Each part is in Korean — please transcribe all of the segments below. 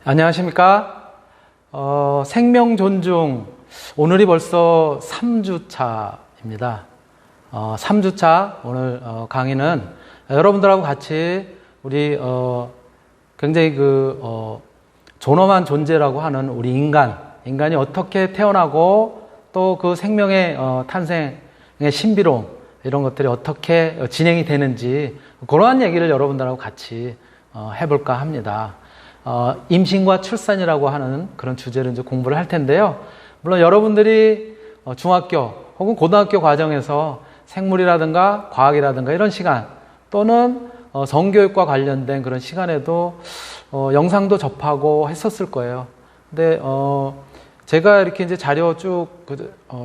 안녕하십니까? 생명 존중. 오늘이 벌써 3주차입니다. 3주차 오늘 강의는 여러분들하고 같이 우리 굉장히 존엄한 존재라고 하는 우리 인간이 어떻게 태어나고 또 그 생명의 탄생의 신비로움 이런 것들이 어떻게 진행이 되는지 그러한 얘기를 여러분들하고 같이 해볼까 합니다. 임신과 출산이라고 하는 그런 주제를 이제 공부를 할 텐데요. 물론 여러분들이 중학교 혹은 고등학교 과정에서 생물이라든가 과학이라든가 이런 시간 또는 성교육과 관련된 그런 시간에도 영상도 접하고 했었을 거예요. 근데 제가 이렇게 이제 자료 쭉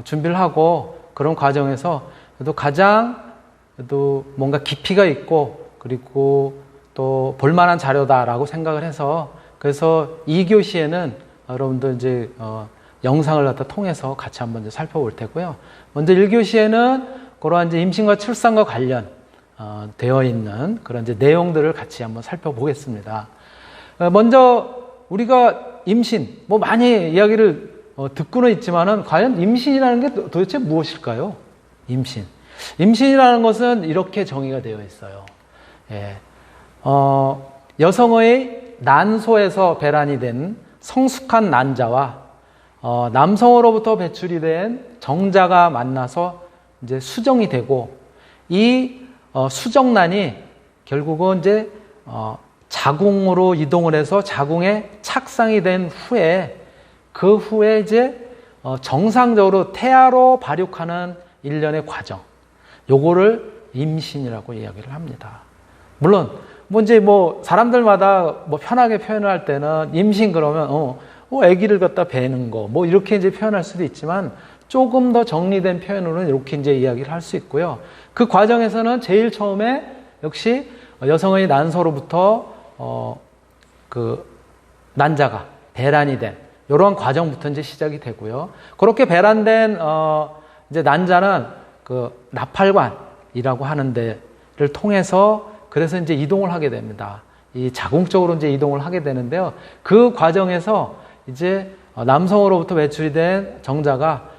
준비를 하고 그런 과정에서 그래도 가장 뭔가 깊이가 있고 그리고 또 볼만한 자료다라고 생각을 해서 그래서 2교시에는 여러분들 이제 영상을 갖다 통해서 같이 한번 이제 살펴볼 테고요. 먼저 1교시에는 그러한 이제 임신과 출산과 관련 되어 있는 그런 이제 내용들을 같이 한번 살펴보겠습니다. 먼저 우리가 임신 많이 이야기를 듣고는 있지만은 과연 임신이라는 게 도대체 무엇일까요? 임신이라는 것은 이렇게 정의가 되어 있어요. 예. 여성의 난소에서 배란이 된 성숙한 난자와 남성으로부터 배출이 된 정자가 만나서 이제 수정이 되고 이 수정란이 결국은 이제 자궁으로 이동을 해서 자궁에 착상이 된 후에 그 후에 이제 정상적으로 태아로 발육하는 일련의 과정, 요거를 임신이라고 이야기를 합니다. 물론 사람들마다 편하게 표현을 할 때는 임신 그러면 아기를 갖다 베는 거 이렇게 이제 표현할 수도 있지만 조금 더 정리된 표현으로는 이렇게 이제 이야기를 할 수 있고요. 그 과정에서는 제일 처음에 역시 여성의 난소로부터 그 난자가 배란이 된 이런 과정부터 이제 시작이 되고요. 그렇게 배란된 이제 난자는 그 나팔관이라고 하는 데를 통해서 그래서 이제 이동을 하게 됩니다. 이 자궁 쪽으로 이제 이동을 하게 되는데요. 그 과정에서 이제 남성으로부터 배출이 된 정자가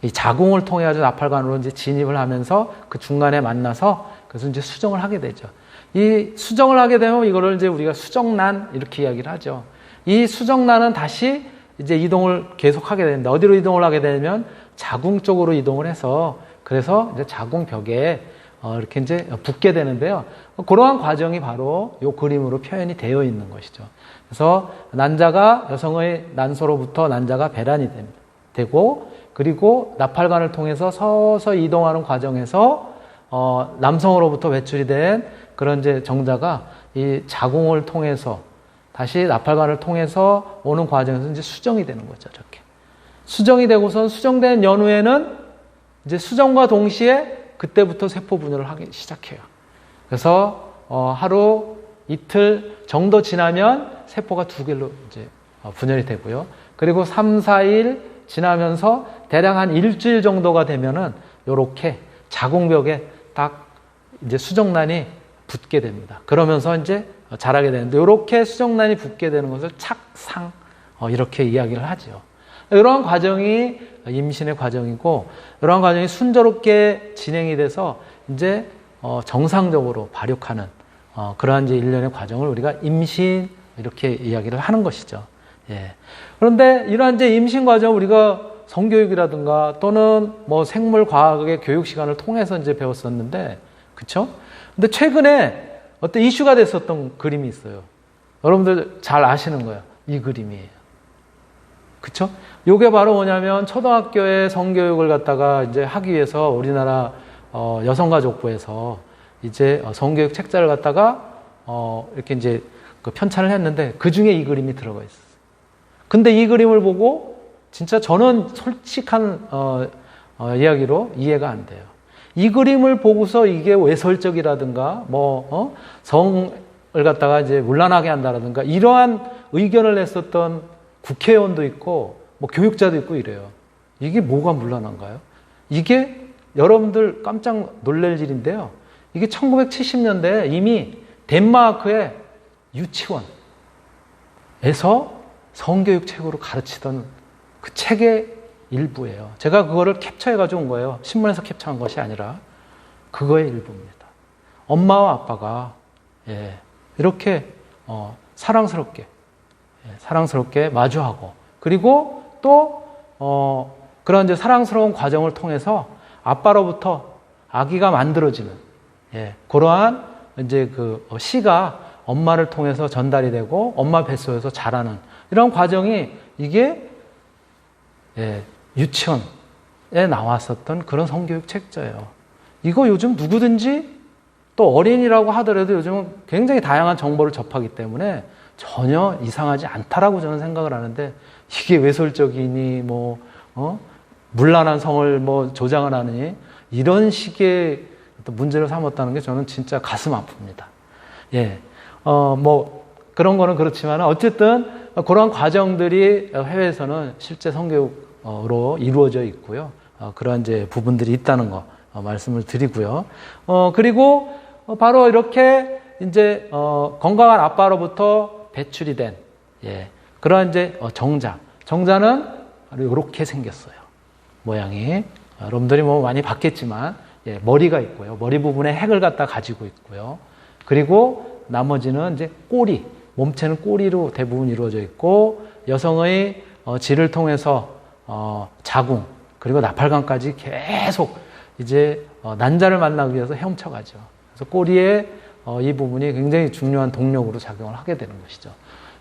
이 자궁을 통해 가지고 나팔관으로 이제 진입을 하면서 그 중간에 만나서 그래서 이제 수정을 하게 되죠. 이 수정을 하게 되면 이거를 이제 우리가 수정란 이렇게 이야기를 하죠. 이 수정란은 다시 이제 이동을 계속하게 되는데 어디로 이동을 하게 되면 자궁 쪽으로 이동을 해서 그래서 이제 자궁벽에 이렇게 이제 붙게 되는데요. 그러한 과정이 바로 이 그림으로 표현이 되어 있는 것이죠. 그래서 여성의 난소로부터 난자가 배란이 되고 그리고 나팔관을 통해서 서서히 이동하는 과정에서 남성으로부터 배출이 된 그런 이제 정자가 이 자궁을 통해서 다시 나팔관을 통해서 오는 과정에서 이제 수정이 되는 거죠. 이렇게 수정이 되고선 수정된 연후에는 이제 수정과 동시에 그때부터 세포 분열을 하기 시작해요. 그래서 하루 이틀 정도 지나면 세포가 두 개로 이제 분열이 되고요. 그리고 3, 4일 지나면서 대략 한 일주일 정도가 되면은 요렇게 자궁벽에 딱 이제 수정란이 붙게 됩니다. 그러면서 이제 자라게 되는데 요렇게 수정란이 붙게 되는 것을 착상 이렇게 이야기를 하죠. 이러한 과정이 임신의 과정이고 이러한 과정이 순조롭게 진행이 돼서 이제 정상적으로 발육하는 그러한 이제 일련의 과정을 우리가 임신 이렇게 이야기를 하는 것이죠. 예. 그런데 이러한 이제 임신 과정 우리가 성교육이라든가 또는 생물 과학의 교육 시간을 통해서 이제 배웠었는데, 그렇죠? 근데 최근에 어떤 이슈가 됐었던 그림이 있어요. 여러분들 잘 아시는 거예요. 이 그림이에요. 그쵸? 요게 바로 뭐냐면 초등학교에 성교육을 갖다가 이제 하기 위해서 우리나라 여성가족부에서 이제 성교육 책자를 갖다가 이렇게 이제 그 편찬을 했는데 그 중에 이 그림이 들어가 있었어요. 근데 이 그림을 보고 진짜 저는 솔직한 이야기로 이해가 안 돼요. 이 그림을 보고서 이게 외설적이라든가 성을 갖다가 이제 문란하게 한다라든가 이러한 의견을 냈었던 국회의원도 있고 교육자도 있고 이래요. 이게 뭐가 문란한가요? 이게 여러분들 깜짝 놀랄 일인데요. 이게 1970년대에 이미 덴마크의 유치원, 성교육 책으로 가르치던 그 책의 일부예요. 제가 그거를 캡처해 가지고 온 거예요. 신문에서 캡처한 것이 아니라 그거의 일부입니다. 엄마와 아빠가 이렇게 사랑스럽게 마주하고, 그리고 또 그런 이제 사랑스러운 과정을 통해서 아빠로부터 아기가 만들어지는 그러한 이제 그 시가 엄마를 통해서 전달이 되고 엄마 뱃속에서 자라는 이런 과정이, 이게 유치원에 나왔었던 그런 성교육 책자예요. 이거 요즘 누구든지, 또 어린이라고 하더라도 요즘은 굉장히 다양한 정보를 접하기 때문에 전혀 이상하지 않다라고 저는 생각을 하는데, 이게 외솔적이니 문란한 성을 조장을 하느니 이런 식의 문제를 삼았다는 게 저는 진짜 가슴 아픕니다. 그런 거는 그렇지만 어쨌든 그런 과정들이 해외에서는 실제 성교육으로 이루어져 있고요. 그런 이제 부분들이 있다는 거 말씀을 드리고요. 그리고 바로 이렇게 이제 건강한 아빠로부터 배출이 된 그런 이제 정자는 바로 이렇게 생겼어요. 모양이 여러분들이 많이 봤겠지만 머리가 있고요. 머리 부분에 핵을 갖다 가지고 있고요. 그리고 나머지는 이제 꼬리, 몸체는 꼬리로 대부분 이루어져 있고, 여성의 질을 통해서 자궁 그리고 나팔관까지 계속 이제 난자를 만나기 위해서 헤엄쳐가죠. 그래서 꼬리에 이 부분이 굉장히 중요한 동력으로 작용을 하게 되는 것이죠.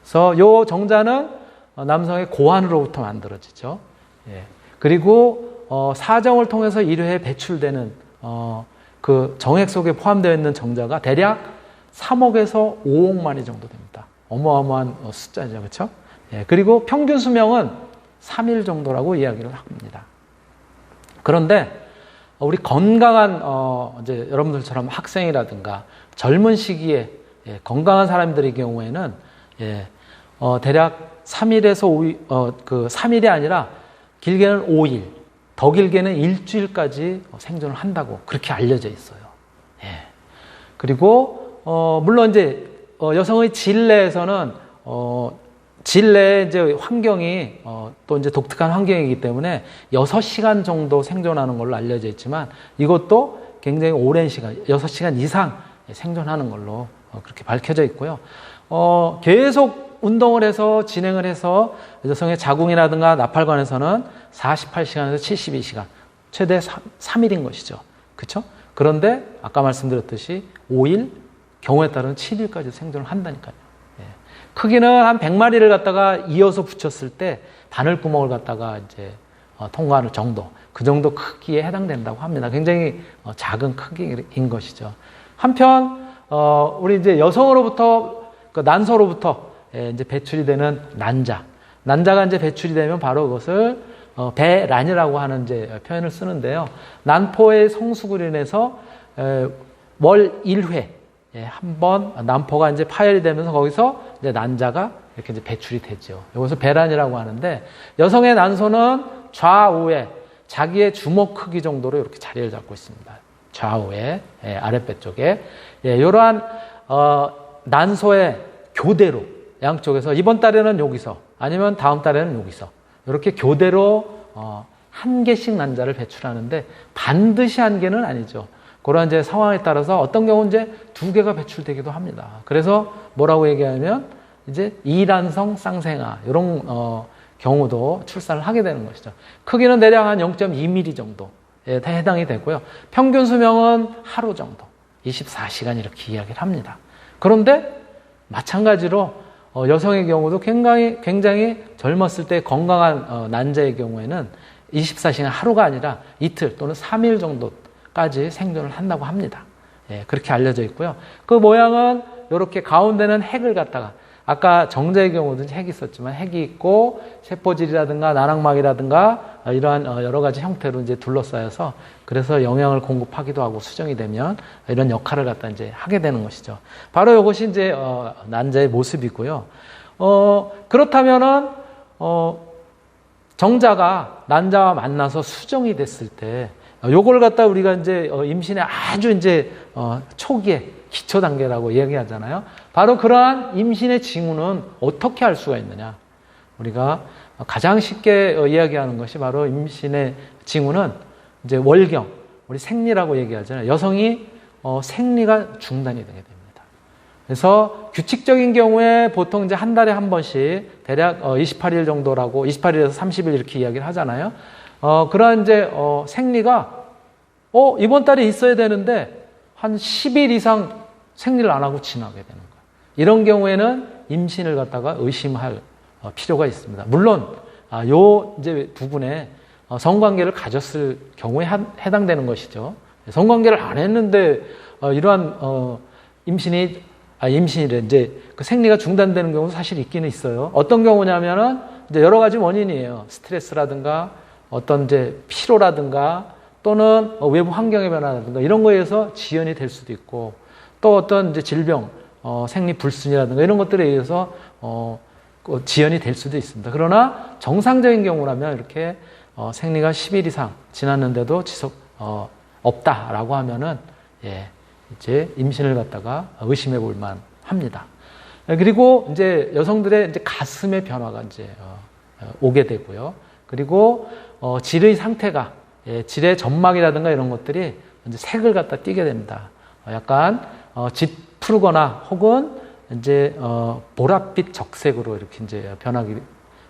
그래서 이 정자는 남성의 고환으로부터 만들어지죠. 그리고 사정을 통해서 1회에 배출되는 그 정액 속에 포함되어 있는 정자가 대략 3억에서 5억 마리 정도 됩니다. 어마어마한 숫자죠, 그렇죠? 그리고 평균 수명은 3일 정도라고 이야기를 합니다. 그런데 우리 건강한 이제 여러분들처럼 학생이라든가 젊은 시기에 건강한 사람들의 경우에는 대략 3일에서 5일, 3일이 아니라 길게는 5일, 더 길게는 일주일까지 생존을 한다고 그렇게 알려져 있어요. 그리고 물론 이제 여성의 질 내에서는 질 내의 이제 환경이 또 이제 독특한 환경이기 때문에 6시간 정도 생존하는 걸로 알려져 있지만, 이것도 굉장히 오랜 시간, 6시간 이상 생존하는 걸로 그렇게 밝혀져 있고요. 계속 운동을 해서 진행을 해서 여성의 자궁이라든가 나팔관에서는 48시간에서 72시간, 최대 3일인 것이죠. 그렇죠? 그런데 아까 말씀드렸듯이 5일, 경우에 따르면 7일까지 생존을 한다니까요. 크기는 한 100마리를 갖다가 이어서 붙였을 때 바늘구멍을 갖다가 이제 통과하는 정도, 그 정도 크기에 해당된다고 합니다. 굉장히 작은 크기인 것이죠. 한편 우리 이제 여성으로부터, 그 난소로부터 이제 배출이 되는 난자가 이제 배출이 되면 바로 그것을 배란이라고 하는 이제 표현을 쓰는데요. 난포의 성숙을 인해서 월 1회 한 번 난포가 이제 파열이 되면서 거기서 이제 난자가 이렇게 이제 배출이 되죠. 이것을 배란이라고 하는데, 여성의 난소는 좌우에 자기의 주먹 크기 정도로 이렇게 자리를 잡고 있습니다. 좌우에 아랫배 쪽에 이러한 난소의 교대로 양쪽에서 이번 달에는 여기서, 아니면 다음 달에는 여기서 이렇게 교대로 한 개씩 난자를 배출하는데, 반드시 한 개는 아니죠. 그런 이제 상황에 따라서 어떤 경우는 이제 2개가 배출되기도 합니다. 그래서 뭐라고 얘기하면 이제 이란성 쌍생아, 이런 경우도 출산을 하게 되는 것이죠. 크기는 대략 한 0.2mm 정도에 해당이 되고요. 평균 수명은 하루 정도, 24시간 이렇게 이야기를 합니다. 그런데 마찬가지로 여성의 경우도 굉장히 젊었을 때 건강한 난자의 경우에는 24시간, 하루가 아니라 이틀 또는 3일 정도까지 생존을 한다고 합니다. 그렇게 알려져 있고요. 그 모양은 이렇게 가운데는 핵을 갖다가, 아까 정자의 경우도 핵이 있었지만 핵이 있고 세포질이라든가 나랑막이라든가 이러한 여러 가지 형태로 이제 둘러싸여서, 그래서 영양을 공급하기도 하고 수정이 되면 이런 역할을 갖다 이제 하게 되는 것이죠. 바로 이것이 이제 난자의 모습이고요. 그렇다면은 정자가 난자와 만나서 수정이 됐을 때, 요걸 갖다 우리가 이제 임신의 아주 이제 초기에 기초 단계라고 이야기하잖아요. 바로 그러한 임신의 징후는 어떻게 알 수가 있느냐? 우리가 가장 쉽게 이야기하는 것이 바로 임신의 징후는 이제 월경, 우리 생리라고 얘기하잖아요. 여성이 생리가 중단이 되게 됩니다. 그래서 규칙적인 경우에 보통 이제 한 달에 한 번씩 대략 28일 정도라고 28일에서 30일 이렇게 이야기를 하잖아요. 그러한 이제 생리가 이번 달에 있어야 되는데 한 10일 이상 생리를 안 하고 지나게 되는 거예요. 이런 경우에는 임신을 갖다가 의심할 필요가 있습니다. 물론 요 이제 부분에 성관계를 가졌을 경우에 해당되는 것이죠. 성관계를 안 했는데 이러한 임신이래 이제 그 생리가 중단되는 경우도 사실 있기는 있어요. 어떤 경우냐면은 이제 여러 가지 원인이에요. 스트레스라든가 어떤 이제 피로라든가 또는 외부 환경의 변화라든가 이런 거에 의해서 지연이 될 수도 있고 또 어떤 이제 질병, 생리 불순이라든가 이런 것들에 의해서 지연이 될 수도 있습니다. 그러나 정상적인 경우라면 이렇게 생리가 10일 이상 지났는데도 없다라고 하면은 이제 임신을 갖다가 의심해 볼 만합니다. 그리고 이제 여성들의 이제 가슴의 변화가 이제 오게 되고요. 그리고 질의 상태가 질의 점막이라든가 이런 것들이 이제 색을 갖다 띠게 됩니다. 약간 짙푸르거나 혹은 이제 보랏빛 적색으로 이렇게 이제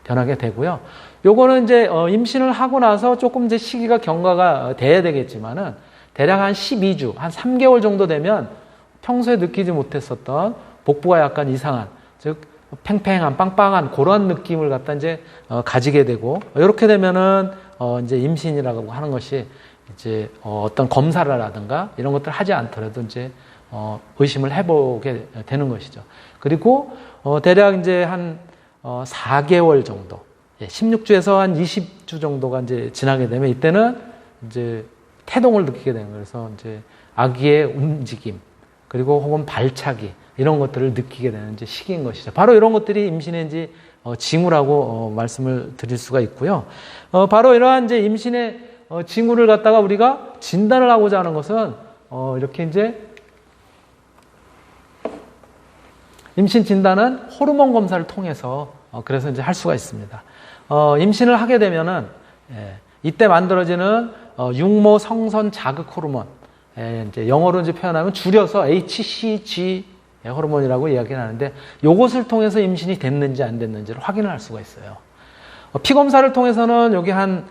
변하게 되고요. 요거는 이제 임신을 하고 나서 조금 이제 시기가 경과가 돼야 되겠지만은 대략 한 12주, 한 3개월 정도 되면 평소에 느끼지 못했었던 복부가 약간 이상한, 즉 팽팽한, 빵빵한 그런 느낌을 갖다 이제 가지게 되고 이렇게 되면은 이제 임신이라고 하는 것이 이제 어떤 검사라든가 이런 것들을 하지 않더라도 이제 의심을 해보게 되는 것이죠. 그리고 대략 이제 한 4개월 정도, 16주에서 한 20주 정도가 이제 지나게 되면 이때는 이제 태동을 느끼게 되는 거예요. 그래서 이제 아기의 움직임 그리고 혹은 발차기 이런 것들을 느끼게 되는 이제 시기인 것이죠. 바로 이런 것들이 임신의 이제 징후라고 말씀을 드릴 수가 있고요. 바로 이러한 이제 임신의 징후를 갖다가 우리가 진단을 하고자 하는 것은 이렇게 이제 임신 진단은 호르몬 검사를 통해서 그래서 이제 할 수가 있습니다. 임신을 하게 되면은 이때 만들어지는 육모 성선 자극 호르몬, 이제 영어로 이제 표현하면 줄여서 HCG 호르몬이라고 이야기를 하는데 이것을 통해서 임신이 됐는지 안 됐는지를 확인을 할 수가 있어요. 피 검사를 통해서는 여기 한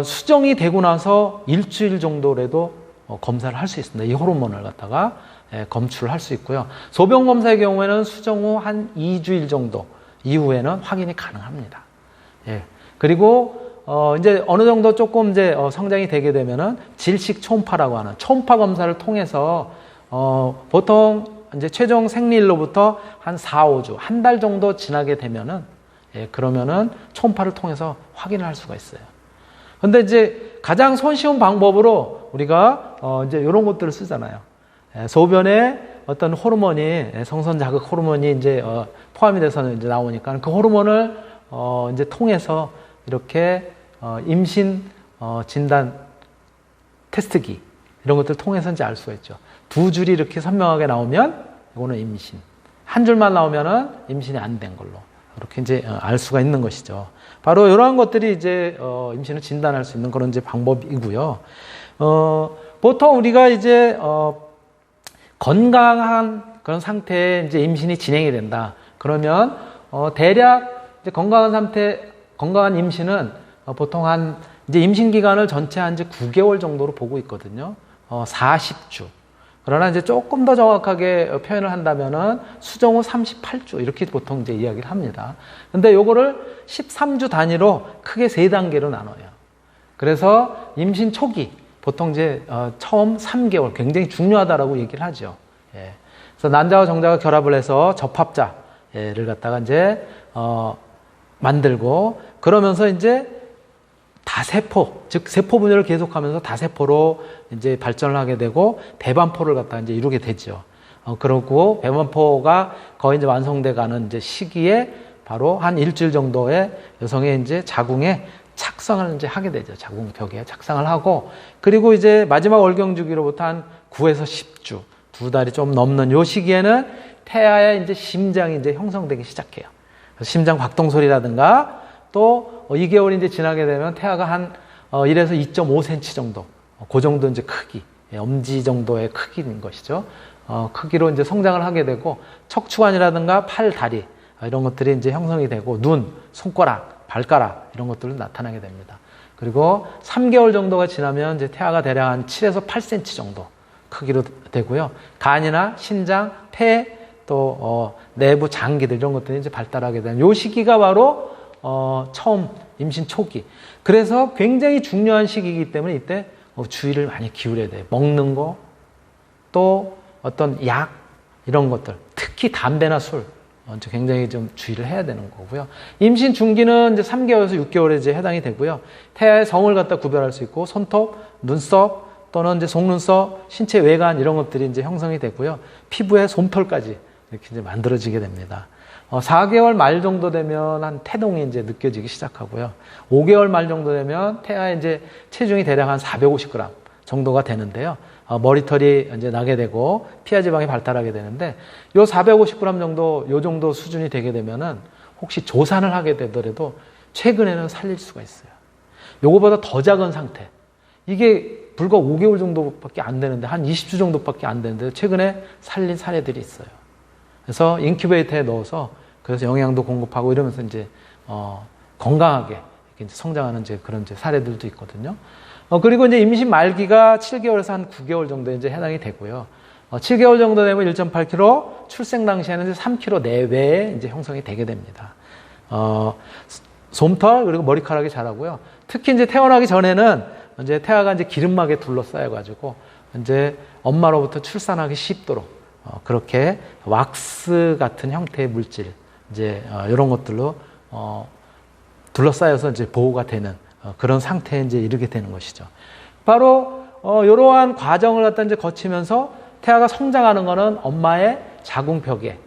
수정이 되고 나서 일주일 정도라도 검사를 할 수 있습니다. 이 호르몬을 갖다가 검출을 할 수 있고요. 소변 검사의 경우에는 수정 후 한 2주일 정도 이후에는 확인이 가능합니다. 그리고 이제 어느 정도 조금 이제 성장이 되게 되면은 질식 초음파라고 하는 초음파 검사를 통해서 보통 이제 최종 생리일로부터 한 4, 5주, 한 달 정도 지나게 되면은 그러면은 초음파를 통해서 확인을 할 수가 있어요. 근데 이제 가장 손쉬운 방법으로 우리가 이제 이런 것들을 쓰잖아요. 소변에 어떤 호르몬이 성선 자극 호르몬이 이제 포함이 돼서 이제 나오니까 그 호르몬을 이제 통해서 이렇게 임신 진단 테스트기 이런 것들을 통해서 이제 알 수가 있죠. 두 줄이 이렇게 선명하게 나오면 이거는 임신, 한 줄만 나오면은 임신이 안 된 걸로 이렇게 이제 알 수가 있는 것이죠. 바로 이러한 것들이 이제 임신을 진단할 수 있는 그런 이제 방법이고요. 보통 우리가 이제 건강한 그런 상태에 이제 임신이 진행이 된다. 그러면 대략 이제 건강한 임신은 보통 한 이제 임신 기간을 전체 한 이제 9개월 정도로 보고 있거든요. 40주. 그러나 이제 조금 더 정확하게 표현을 한다면은 수정 후 38주 이렇게 보통 이제 이야기를 합니다. 근데 요거를 13주 단위로 크게 3단계로 나눠요. 그래서 임신 초기 보통 이제 처음 3개월 굉장히 중요하다라고 얘기를 하죠. 그래서 난자와 정자가 결합을 해서 접합자를 갖다가 이제 만들고 그러면서 이제 다세포, 즉 세포 분열을 계속하면서 다세포로 이제 발전을 하게 되고 배반포를 갖다 이제 이루게 되죠. 그러고 배반포가 거의 이제 완성돼 가는 이제 시기에 바로 한 일주일 정도의 여성의 이제 자궁에 착상을 이제 하게 되죠. 자궁벽에 착상을 하고 그리고 이제 마지막 월경 주기로부터 한 9에서 10주 2달이 좀 넘는 요 시기에는 태아의 이제 심장이 이제 형성되기 시작해요. 그래서 심장 박동 소리라든가 또 2개월이 이제 지나게 되면 태아가 한 1에서 2.5cm 정도, 그 정도 이제 크기, 엄지 정도의 크기인 것이죠. 크기로 이제 성장을 하게 되고 척추관이라든가 팔, 다리 이런 것들이 이제 형성이 되고 눈, 손가락, 발가락 이런 것들로 나타나게 됩니다. 그리고 3개월 정도가 지나면 이제 태아가 대략 한 7에서 8cm 정도 크기로 되고요. 간이나 신장, 폐, 또 내부 장기들 이런 것들이 이제 발달하게 되는 요 시기가 바로 처음 임신 초기. 그래서 굉장히 중요한 시기이기 때문에 이때 주의를 많이 기울여야 돼요. 먹는 거, 또 어떤 약 이런 것들, 특히 담배나 술 굉장히 좀 주의를 해야 되는 거고요. 임신 중기는 이제 3개월에서 6개월에 이제 해당이 되고요. 태아의 성을 갖다 구별할 수 있고 손톱, 눈썹 또는 이제 속눈썹, 신체 외관 이런 것들이 이제 형성이 되고요. 피부의 솜털까지 이렇게 이제 만들어지게 됩니다. 4개월 말 정도 되면 한 태동이 이제 느껴지기 시작하고요. 5개월 말 정도 되면 태아의 이제 체중이 대략 한 450g 정도가 되는데요. 머리털이 이제 나게 되고 피하 지방이 발달하게 되는데 요 450g 정도 요 정도 수준이 되게 되면은 혹시 조산을 하게 되더라도 최근에는 살릴 수가 있어요. 요거보다 더 작은 상태. 이게 불과 5개월 정도밖에 안 되는데 한 20주 정도밖에 안 되는데 최근에 살린 사례들이 있어요. 그래서 인큐베이터에 넣어서 그래서 영양도 공급하고 이러면서 이제 건강하게 이렇게 이제 성장하는 이제 그런 이제 사례들도 있거든요. 그리고 이제 임신 말기가 7개월에서 한 9개월 정도에 이제 해당이 되고요. 7개월 정도 되면 1.8kg, 출생 당시에는 이제 3kg 내외에 이제 형성이 되게 됩니다. 솜털 그리고 머리카락이 자라고요. 특히 이제 태어나기 전에는 이제 태아가 이제 기름막에 둘러싸여 가지고 이제 엄마로부터 출산하기 쉽도록 그렇게 왁스 같은 형태의 물질 이제 이런 것들로 둘러싸여서 이제 보호가 되는 그런 상태에 이제 이르게 되는 것이죠. 바로 이러한 과정을 갖다 이제 거치면서 태아가 성장하는 것은 엄마의 자궁벽에,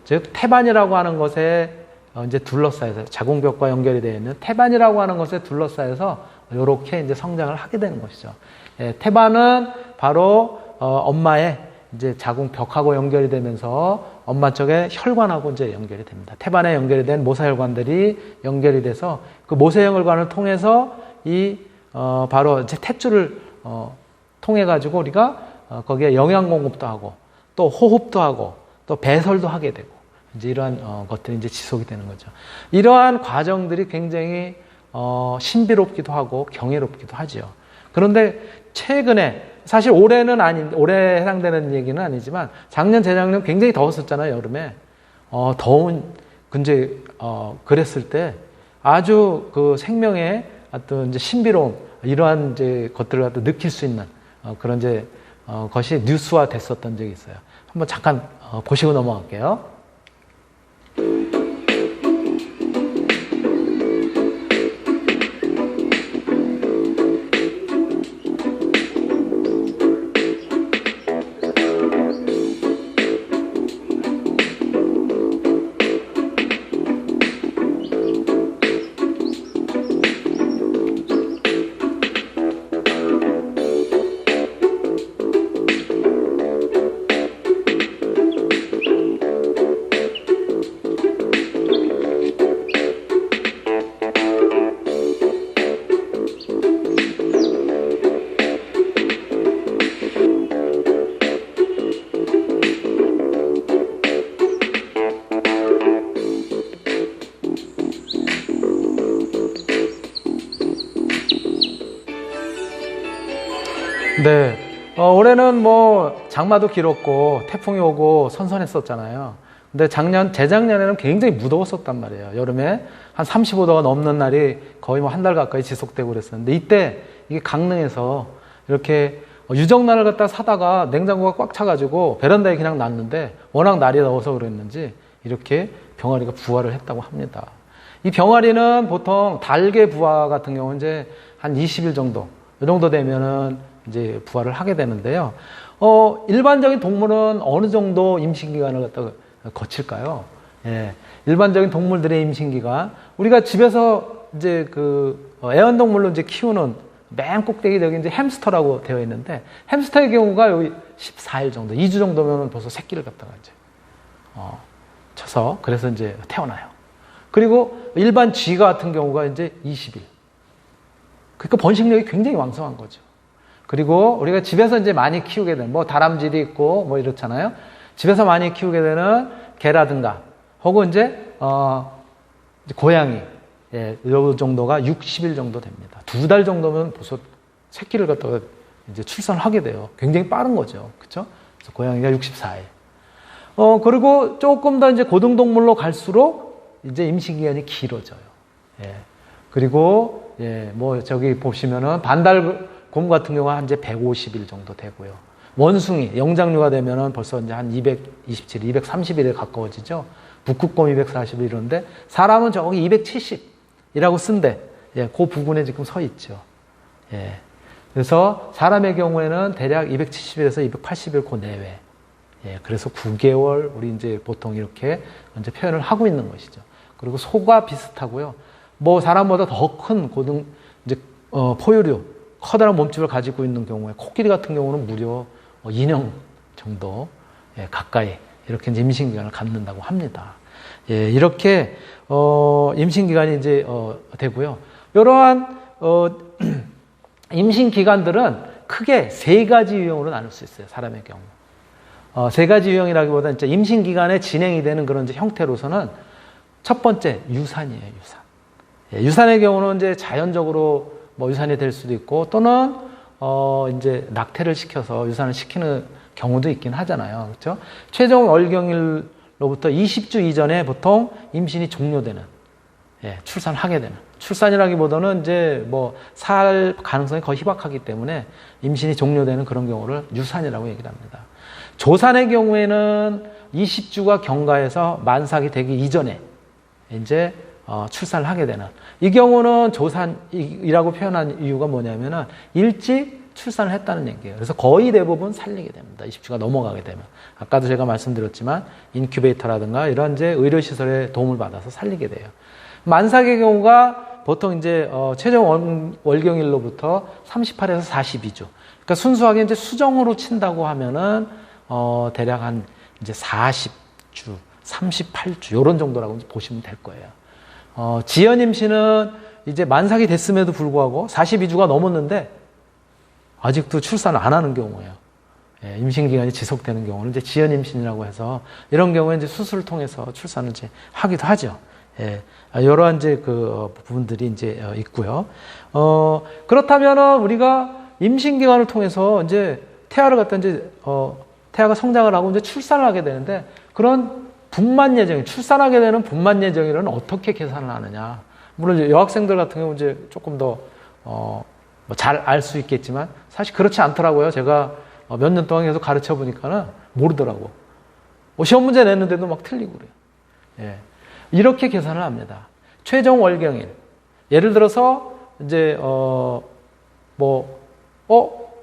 즉 태반이라고 하는 것에 이제 둘러싸여서 자궁벽과 연결이 되어 있는 태반이라고 하는 것에 둘러싸여서 이렇게 이제 성장을 하게 되는 것이죠. 태반은 바로 엄마의 이제 자궁벽하고 연결이 되면서 엄마 쪽에 혈관하고 이제 연결이 됩니다. 태반에 연결이 된 모사혈관들이 연결이 돼서 그 모세혈관을 통해서 이 바로 이제 탯줄을 통해 가지고 우리가 거기에 영양 공급도 하고 또 호흡도 하고 또 배설도 하게 되고 이제 이러한 것들이 이제 지속이 되는 거죠. 이러한 과정들이 굉장히 신비롭기도 하고 경이롭기도 하죠. 그런데 최근에 사실 올해는 올해 해당되는 얘기는 아니지만 작년, 재작년 굉장히 더웠었잖아요, 여름에. 더운, 근데, 그랬을 때 아주 그 생명의 어떤 이제 신비로움, 이러한 이제 것들을 갖다 느낄 수 있는 그런 이제 것이 뉴스화 됐었던 적이 있어요. 한번 잠깐 보시고 넘어갈게요. 네. 올해는 뭐 장마도 길었고 태풍이 오고 선선했었잖아요. 근데 재작년에는 굉장히 무더웠었단 말이에요. 여름에 한 35도가 넘는 날이 거의 뭐 한 달 가까이 지속되고 그랬었는데 이때 이게 강릉에서 이렇게 유정란을 갖다 사다가 냉장고가 꽉 차가지고 베란다에 그냥 놨는데 워낙 날이 더워서 그랬는지 이렇게 병아리가 부화를 했다고 합니다. 이 병아리는 보통 달개 부화 같은 경우는 이제 한 20일 정도, 이 정도 되면은 이제 부화를 하게 되는데요. 일반적인 동물은 어느 정도 임신기간을 갖다가 거칠까요? 예. 일반적인 동물들의 임신기간. 우리가 집에서 이제 애완동물로 이제 키우는 맨 꼭대기 저기 이제 햄스터라고 되어 있는데, 햄스터의 경우가 여기 14일 정도, 2주 정도면 벌써 새끼를 갖다가 이제, 쳐서, 그래서 이제 태어나요. 그리고 일반 쥐가 같은 경우가 이제 20일. 그러니까 번식력이 굉장히 왕성한 거죠. 그리고 우리가 집에서 이제 많이 키우게 되는, 뭐 다람쥐도 있고 뭐 이렇잖아요. 집에서 많이 키우게 되는 개라든가, 혹은 이제 고양이, 예, 이 정도가 60일 정도 됩니다. 2달 정도면 벌써 새끼를 갖다가 이제 출산하게 돼요. 굉장히 빠른 거죠. 그쵸? 그래서 고양이가 64일. 그리고 조금 더 이제 고등동물로 갈수록 이제 임신기간이 길어져요. 예. 그리고, 예, 뭐 저기 보시면은 반달곰 같은 경우가 한 이제 150일 정도 되고요. 원숭이, 영장류가 되면은 벌써 이제 한 227일, 230일에 가까워지죠. 북극곰 240일 이런데, 사람은 저기 270이라고 쓴데, 예, 그 부분에 지금 서 있죠. 예. 그래서 사람의 경우에는 대략 270일에서 280일 그 내외. 예, 그래서 9개월, 우리 이제 보통 이렇게 이제 표현을 하고 있는 것이죠. 그리고 소가 비슷하고요. 뭐 사람보다 더 큰 이제, 포유류, 커다란 몸집을 가지고 있는 경우에, 코끼리 같은 경우는 무려 2년 정도, 예, 가까이 이렇게 이제 임신기간을 갖는다고 합니다. 예, 이렇게, 임신기간이 이제, 되고요. 이러한, 임신기간들은 크게 3가지 유형으로 나눌 수 있어요. 사람의 경우. 3가지 유형이라기보다는 이제 임신기간에 진행이 되는 그런 이제 형태로서는 첫 번째, 유산이에요, 유산. 예, 유산의 경우는 이제 자연적으로 뭐 유산이 될 수도 있고, 또는, 이제 낙태를 시켜서 유산을 시키는 경우도 있긴 하잖아요. 그렇죠? 최종 월경일로부터 20주 이전에 보통 임신이 종료되는, 예, 출산하게 되는. 출산이라기보다는 이제 뭐 살 가능성이 거의 희박하기 때문에 임신이 종료되는 그런 경우를 유산이라고 얘기를 합니다. 조산의 경우에는 20주가 경과해서 만삭이 되기 이전에 이제 출산을 하게 되는, 이 경우는 조산이라고 표현한 이유가 뭐냐면은 일찍 출산을 했다는 얘기예요. 그래서 거의 대부분 살리게 됩니다. 20주가 넘어가게 되면. 아까도 제가 말씀드렸지만 인큐베이터라든가 이런 이제 의료시설의 도움을 받아서 살리게 돼요. 만삭의 경우가 보통 이제 최종 월경일로부터 38에서 42주. 그러니까 순수하게 이제 수정으로 친다고 하면은 대략 한 이제 40주, 38주 이런 정도라고 보시면 될 거예요. 지연 임신은 이제 만삭이 됐음에도 불구하고 42주가 넘었는데 아직도 출산을 안 하는 경우예요. 예, 임신 기간이 지속되는 경우는 이제 지연 임신이라고 해서, 이런 경우에 이제 수술을 통해서 출산을 이제 하기도 하죠. 예, 여러 이제 그 부분들이 이제 있고요. 그렇다면은 우리가 임신 기간을 통해서 이제 태아를 갖다 이제 태아가 성장을 하고 이제 출산을 하게 되는데, 그런 분만 예정, 출산하게 되는 분만 예정일은 어떻게 계산을 하느냐. 물론 여학생들 같은 경우 이제 조금 더 잘 알 수 있겠지만 사실 그렇지 않더라고요. 제가 몇 년 동안 계속 가르쳐 보니까는 모르더라고. 시험 문제 냈는데도 막 틀리고 그래요. 예. 이렇게 계산을 합니다. 최종 월경일. 예를 들어서 이제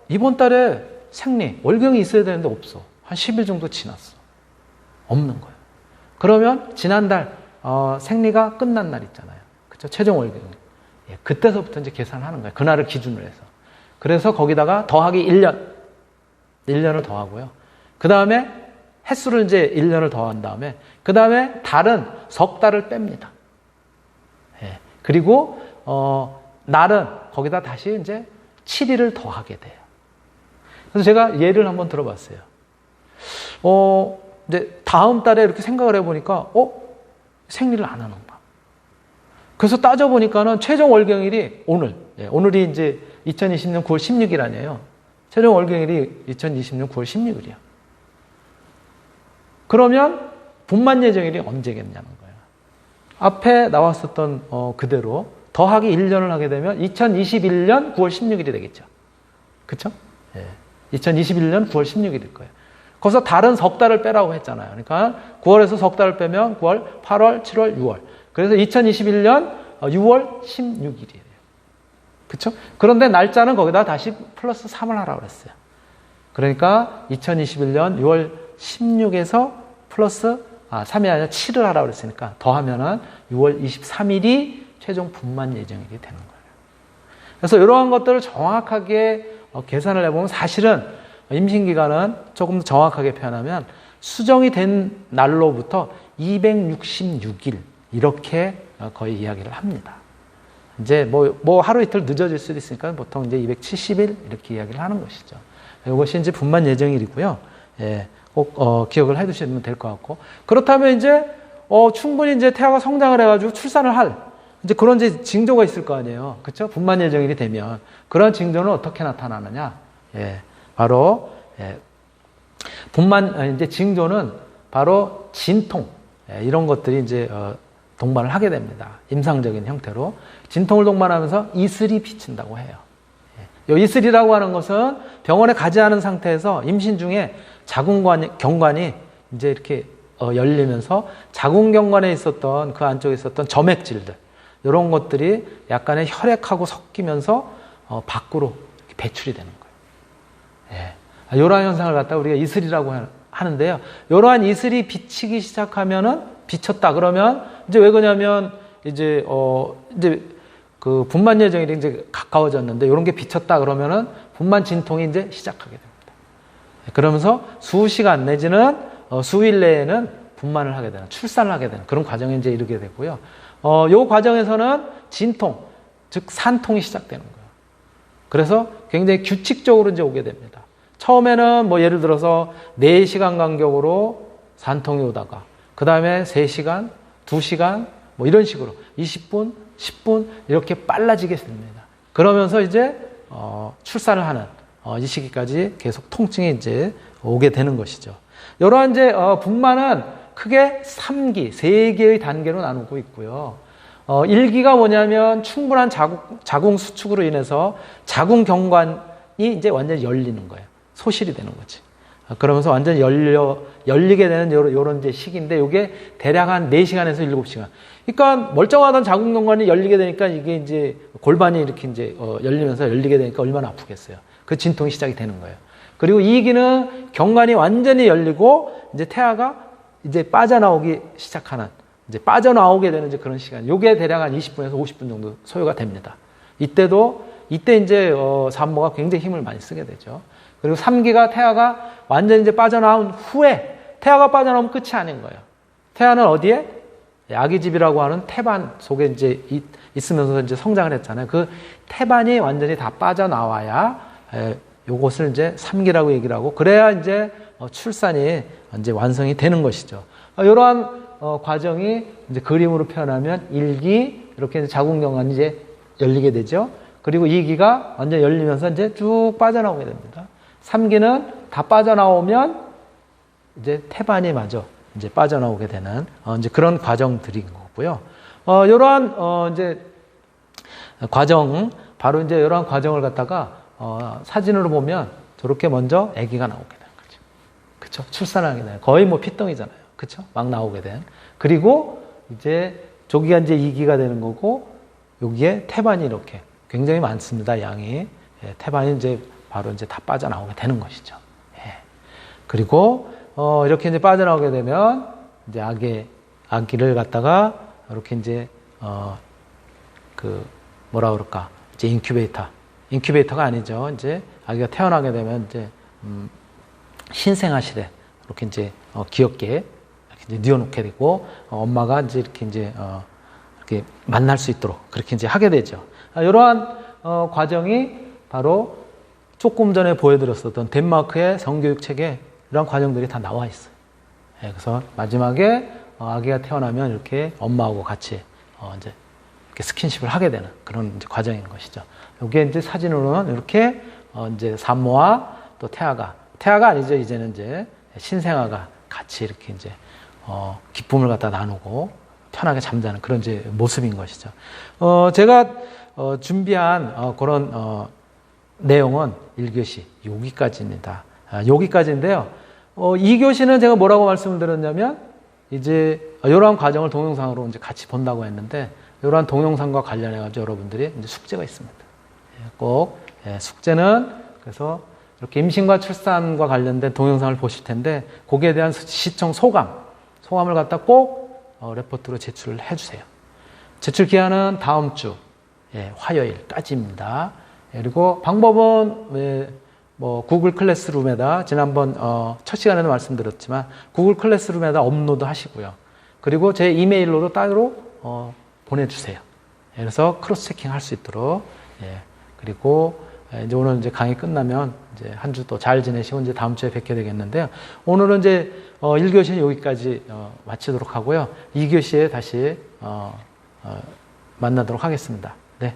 이번 달에 생리, 월경이 있어야 되는데 없어. 한 10일 정도 지났어. 없는 거예요. 그러면 지난달 생리가 끝난 날 있잖아요. 그렇죠? 최종 월경일. 예, 그때서부터 이제 계산하는 거예요. 그날을 기준으로 해서. 그래서 거기다가 더하기 1년을 더하고요. 그 다음에 횟수를 이제 1년을 더한 다음에, 그 다음에 달은 석 달을 뺍니다. 예, 그리고 날은 거기다 다시 이제 7일을 더하게 돼요. 그래서 제가 예를 한번 들어봤어요. 이제 다음 달에 이렇게 생각을 해보니까, 생리를 안 하는가. 그래서 따져보니까는 최종 월경일이 오늘이 이제 2020년 9월 16일 아니에요. 최종 월경일이 2020년 9월 16일이야. 그러면 분만 예정일이 언제겠냐는 거예요. 앞에 나왔었던 그대로 더하기 1년을 하게 되면 2021년 9월 16일이 되겠죠. 그렇죠? 예. 2021년 9월 16일일 거예요. 거기서 다른 석 달을 빼라고 했잖아요. 그러니까 9월에서 석 달을 빼면 9월, 8월, 7월, 6월. 그래서 2021년 6월 16일이에요. 그렇죠? 그런데 날짜는 거기다 다시 플러스 3을 하라고 그랬어요. 그러니까 2021년 6월 16에서 플러스 3이 아니라 7을 하라고 그랬으니까 더하면은 6월 23일이 최종 분만 예정일이 되는 거예요. 그래서 이러한 것들을 정확하게 계산을 해보면 사실은 임신기간은 조금 더 정확하게 표현하면 수정이 된 날로부터 266일 이렇게 거의 이야기를 합니다. 이제 뭐 하루 이틀 늦어질 수도 있으니까 보통 이제 270일 이렇게 이야기를 하는 것이죠. 이것이 이제 분만 예정일이고요. 예, 꼭 기억을 해두시면 될 것 같고, 그렇다면 이제 충분히 이제 태아가 성장을 해가지고 출산을 할 이제 그런 이제 징조가 있을 거 아니에요, 그렇죠? 분만 예정일이 되면 그런 징조는 어떻게 나타나느냐? 예, 바로 분만 이제 징조는 바로 진통, 이런 것들이 이제 동반을 하게 됩니다. 임상적인 형태로 진통을 동반하면서 이슬이 비친다고 해요. 이 이슬이라고 하는 것은 병원에 가지 않은 상태에서 임신 중에 자궁경관이 이제 이렇게 열리면서 자궁경관에 있었던 그 안쪽에 있었던 점액질들, 이런 것들이 약간의 혈액하고 섞이면서 밖으로 배출이 되는 거예요. 예. 이러한 현상을 갖다 우리가 이슬이라고 하는데요. 이러한 이슬이 비치기 시작하면은 비쳤다 그러면 이제 왜 그러냐면 이제 그 분만 예정일이 이제 가까워졌는데 이런 게 비쳤다 그러면은 분만 진통이 이제 시작하게 됩니다. 그러면서 수시간 내지는 수일 내에는 분만을 하게 되는, 출산을 하게 되는 그런 과정에 이제 이르게 되고요. 요 과정에서는 진통, 즉 산통이 시작되는 거예요. 그래서 굉장히 규칙적으로 이제 오게 됩니다. 처음에는 뭐 예를 들어서 4시간 간격으로 산통이 오다가 그 다음에 3시간, 2시간 뭐 이런 식으로 20분, 10분 이렇게 빨라지게 됩니다. 그러면서 이제 출산을 하는 이 시기까지 계속 통증이 이제 오게 되는 것이죠. 이러한 이제 분만은 크게 3기, 3개의 단계로 나누고 있고요. 1기가 뭐냐면 충분한 자궁 수축으로 인해서 자궁경관이 이제 완전히 열리는 거예요. 소실이 되는 거지. 그러면서 완전히 열리게 되는 요런 이제 시기인데, 요게 대략 한 4시간에서 7시간. 그러니까 멀쩡하던 자궁경관이 열리게 되니까 이게 이제 골반이 이렇게 이제 열리면서 열리게 되니까 얼마나 아프겠어요. 그 진통이 시작이 되는 거예요. 그리고 2기는 경관이 완전히 열리고 이제 태아가 이제 빠져나오기 시작하는, 이제 빠져나오게 되는 이제 그런 시간. 요게 대략 한 20분에서 50분 정도 소요가 됩니다. 이때 이제 산모가 굉장히 힘을 많이 쓰게 되죠. 그리고 3기가 태아가 완전히 이제 빠져나온 후에, 태아가 빠져나오면 끝이 아닌 거예요. 태아는 어디에? 아기집이라고 하는 태반 속에 이제 있으면서 이제 성장을 했잖아요. 그 태반이 완전히 다 빠져나와야 요것을 이제 3기라고 얘기를 하고, 그래야 이제 출산이 이제 완성이 되는 것이죠. 이러한 과정이 이제 그림으로 표현하면 1기 이렇게 자궁경관이 이제 열리게 되죠. 그리고 2기가 완전 열리면서 이제 쭉 빠져나오게 됩니다. 3기는 다 빠져나오면 이제 태반이 마저 이제 빠져나오게 되는 이제 그런 과정들인 거고요. 이러한 이제 과정, 바로 이제 이러한 과정을 갖다가 사진으로 보면 저렇게 먼저 아기가 나오게 되는 거죠. 그렇죠? 출산하게 되는, 거의 뭐 피덩이잖아요. 그렇죠? 막 나오게 된. 그리고 이제 저기가 이제 2기가 되는 거고, 여기에 태반이 이렇게 굉장히 많습니다. 양이. 예, 태반이 이제 바로 이제 다 빠져나오게 되는 것이죠. 예. 그리고 이렇게 이제 빠져나오게 되면 이제 아기를 갖다가 이렇게 이제 그 뭐라 그럴까, 이제 인큐베이터가 아니죠. 이제 아기가 태어나게 되면 이제 신생아실에 이렇게 이제 귀엽게 이렇게 이제 뉘어놓게 되고, 엄마가 이제 이렇게 이렇게 만날 수 있도록 그렇게 이제 하게 되죠. 이러한 과정이 바로 조금 전에 보여드렸었던 덴마크의 성교육 책에 이런 과정들이 다 나와 있어요. 예, 그래서 마지막에 아기가 태어나면 이렇게 엄마하고 같이 이제 이렇게 스킨십을 하게 되는 그런 이제 과정인 것이죠. 여기에 이제 사진으로는 이렇게 이제 산모와 또 태아가 아니죠. 이제는 이제 신생아가 같이 이렇게 이제 기쁨을 갖다 나누고 편하게 잠자는 그런 이제 모습인 것이죠. 제가 준비한 그런 내용은 1교시 여기까지입니다. 여기까지인데요. 2교시는 제가 뭐라고 말씀을 드렸냐면, 이제 이러한 과정을 동영상으로 이제 같이 본다고 했는데, 이러한 동영상과 관련해가지고 여러분들이 이제 숙제가 있습니다. 꼭 숙제는, 그래서 이렇게 임신과 출산과 관련된 동영상을 보실 텐데, 거기에 대한 시청 소감을 갖다 꼭 레포트로 제출을 해주세요. 제출 기한은 다음 주 예, 화요일까지입니다. 예, 그리고 방법은 뭐 구글 클래스룸에다 지난번 첫 시간에도 말씀드렸지만 구글 클래스룸에다 업로드 하시고요. 그리고 제 이메일로도 따로 보내주세요. 예, 그래서 크로스 체킹 할 수 있도록. 예, 그리고 이제 오늘 이제 강의 끝나면 이제 한 주 또 잘 지내시고 이제 다음 주에 뵙게 되겠는데요. 오늘은 이제 1교시 여기까지 마치도록 하고요. 2교시에 다시 만나도록 하겠습니다. 네.